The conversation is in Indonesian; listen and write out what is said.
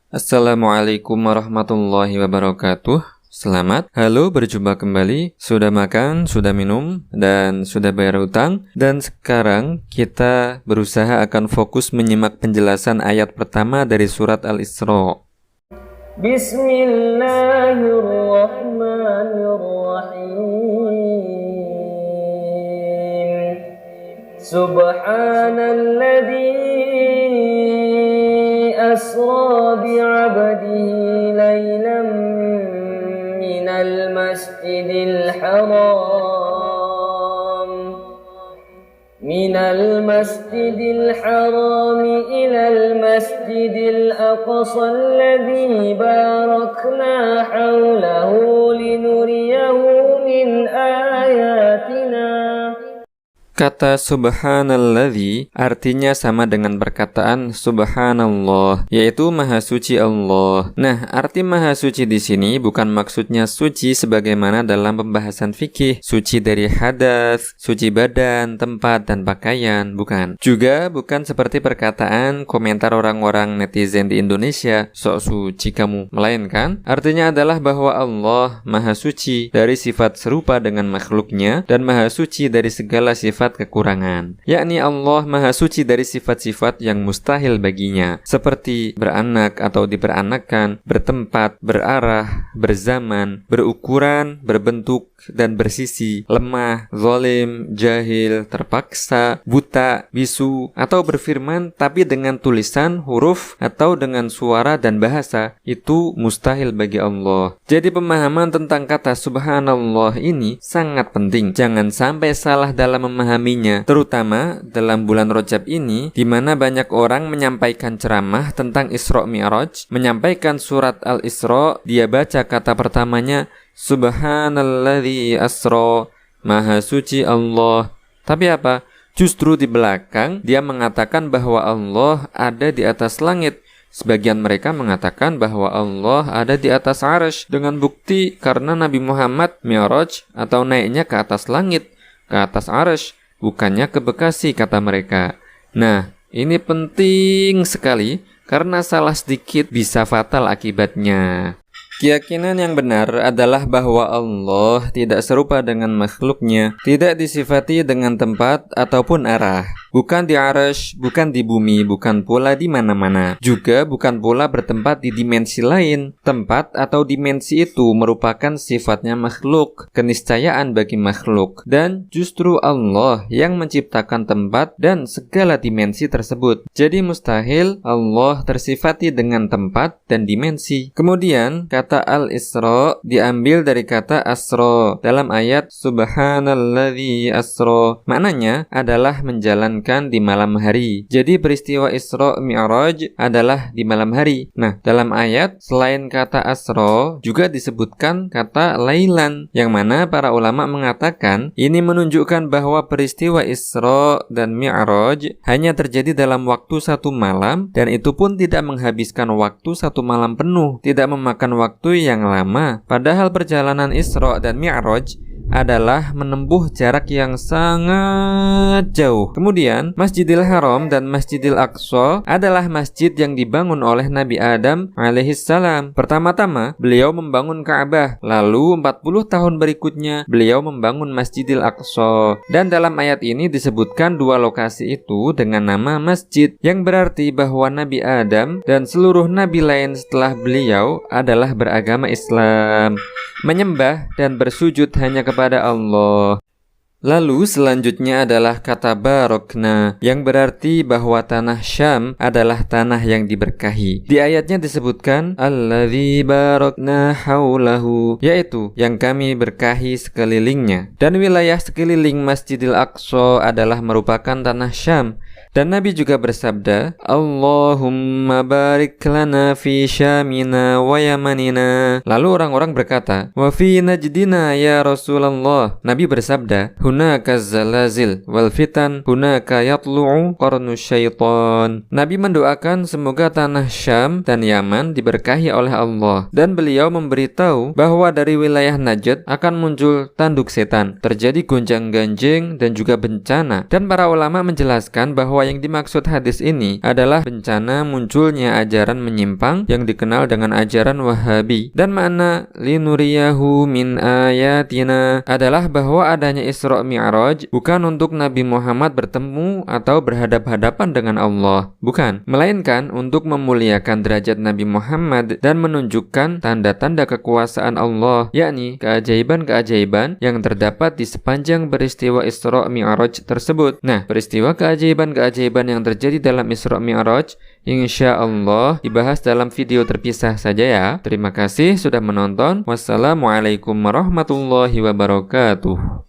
Assalamualaikum warahmatullahi wabarakatuh. Halo, berjumpa kembali. Sudah makan, sudah minum, dan sudah bayar utang. Dan sekarang kita berusaha akan fokus menyimak penjelasan ayat pertama dari surat Al-Isra. Bismillahirrahmanirrahim. Subhanalladzi asra bi'abdihi laylan minal masjidil haram ilal masjidil aqsa alladzi barakna hawlahu linuriyahu min ayatina. Kata subhanalladzi artinya sama dengan perkataan subhanallah, yaitu maha suci Allah. Nah, arti maha suci di sini bukan maksudnya suci sebagaimana dalam pembahasan fikih, suci dari hadas, suci badan, tempat, dan pakaian, bukan. Juga bukan seperti perkataan komentar orang-orang netizen di Indonesia, sok suci kamu, melainkan artinya adalah bahwa Allah maha suci dari sifat serupa dengan makhluknya dan maha suci dari segala sifat kekurangan, yakni Allah maha suci dari sifat-sifat yang mustahil baginya, seperti beranak atau diperanakan, bertempat, berarah, berzaman, berukuran, berbentuk, dan bersisi, lemah, zalim, jahil, terpaksa, buta, bisu, atau berfirman tapi dengan tulisan, huruf, atau dengan suara dan bahasa, itu mustahil bagi Allah. Jadi pemahaman tentang kata subhanallah ini sangat penting. Jangan sampai salah dalam memahaminya, terutama dalam bulan Rajab ini, di mana banyak orang menyampaikan ceramah tentang Isra Mi'raj, menyampaikan surat Al-Isra, dia baca kata pertamanya Subhanalladzi asra, maha suci Allah. Tapi apa? Justru di belakang dia mengatakan bahwa Allah ada di atas langit. Sebagian mereka mengatakan bahwa Allah ada di atas arsy, dengan bukti karena Nabi Muhammad Mi'raj atau naiknya ke atas langit, ke atas arsy, bukannya ke Bekasi, kata mereka. Nah, ini penting sekali karena salah sedikit bisa fatal akibatnya. Keyakinan yang benar adalah bahwa Allah tidak serupa dengan makhluknya, tidak disifati dengan tempat ataupun arah, bukan di arsy, bukan di bumi, bukan pula di mana-mana, juga bukan pula bertempat di dimensi lain. Tempat atau dimensi itu merupakan sifatnya makhluk, keniscayaan bagi makhluk, dan justru Allah yang menciptakan tempat dan segala dimensi tersebut. Jadi mustahil Allah tersifati dengan tempat dan dimensi. Kemudian kata Al-Isra diambil dari kata asra dalam ayat Subhanalladzi asra. Maknanya adalah menjalankan di malam hari. Jadi peristiwa Isra Mi'raj adalah di malam hari. Nah, dalam ayat selain kata asra juga disebutkan kata lailan, yang mana para ulama mengatakan ini menunjukkan bahwa peristiwa Isra dan Mi'raj hanya terjadi dalam waktu satu malam, dan itu pun tidak menghabiskan waktu satu malam penuh, tidak memakan waktu yang lama. Padahal perjalanan Isra dan Mi'raj adalah menempuh jarak yang sangat jauh. Kemudian Masjidil Haram dan Masjidil Aqsa adalah masjid yang dibangun oleh Nabi Adam alaihissalam. Pertama-tama beliau membangun Ka'bah, lalu 40 tahun berikutnya beliau membangun Masjidil Aqsa. Dan dalam ayat ini disebutkan dua lokasi itu dengan nama masjid, yang berarti bahwa Nabi Adam dan seluruh nabi lain setelah beliau adalah beragama Islam, menyembah dan bersujud hanya kepada Allah. Lalu selanjutnya adalah kata barokna, yang berarti bahwa tanah Syam adalah tanah yang diberkahi. Di ayatnya disebutkan alladzi barokna haulahu, yaitu yang kami berkahi sekelilingnya. Dan wilayah sekeliling Masjidil Aqsa adalah merupakan tanah Syam. Dan Nabi juga bersabda, Allahumma barik lana fi syamina wa yamanina. Lalu orang-orang berkata, wa fi najdina ya Rasulullah. Nabi bersabda, hunaka zalazil wal fitan, hunaka yatlu'u qarnu syaitan. Nabi mendoakan semoga tanah Syam dan Yaman diberkahi oleh Allah. Dan beliau memberitahu bahwa dari wilayah Najd akan muncul tanduk setan, terjadi gonjang-ganjing dan juga bencana. Dan para ulama menjelaskan bahwa bahwa yang dimaksud hadis ini adalah bencana munculnya ajaran menyimpang yang dikenal dengan ajaran Wahabi. Dan makna linuriyahu min ayatina adalah bahwa adanya Isra Mi'raj bukan untuk Nabi Muhammad bertemu atau berhadap-hadapan dengan Allah, bukan, melainkan untuk memuliakan derajat Nabi Muhammad dan menunjukkan tanda-tanda kekuasaan Allah, yakni keajaiban-keajaiban yang terdapat di sepanjang peristiwa Isra Mi'raj tersebut. Nah, peristiwa keajaiban-keajaiban yang terjadi dalam Isra Mi'raj insya Allah dibahas dalam video terpisah saja ya. Terima kasih sudah menonton. Wassalamualaikum warahmatullahi wabarakatuh.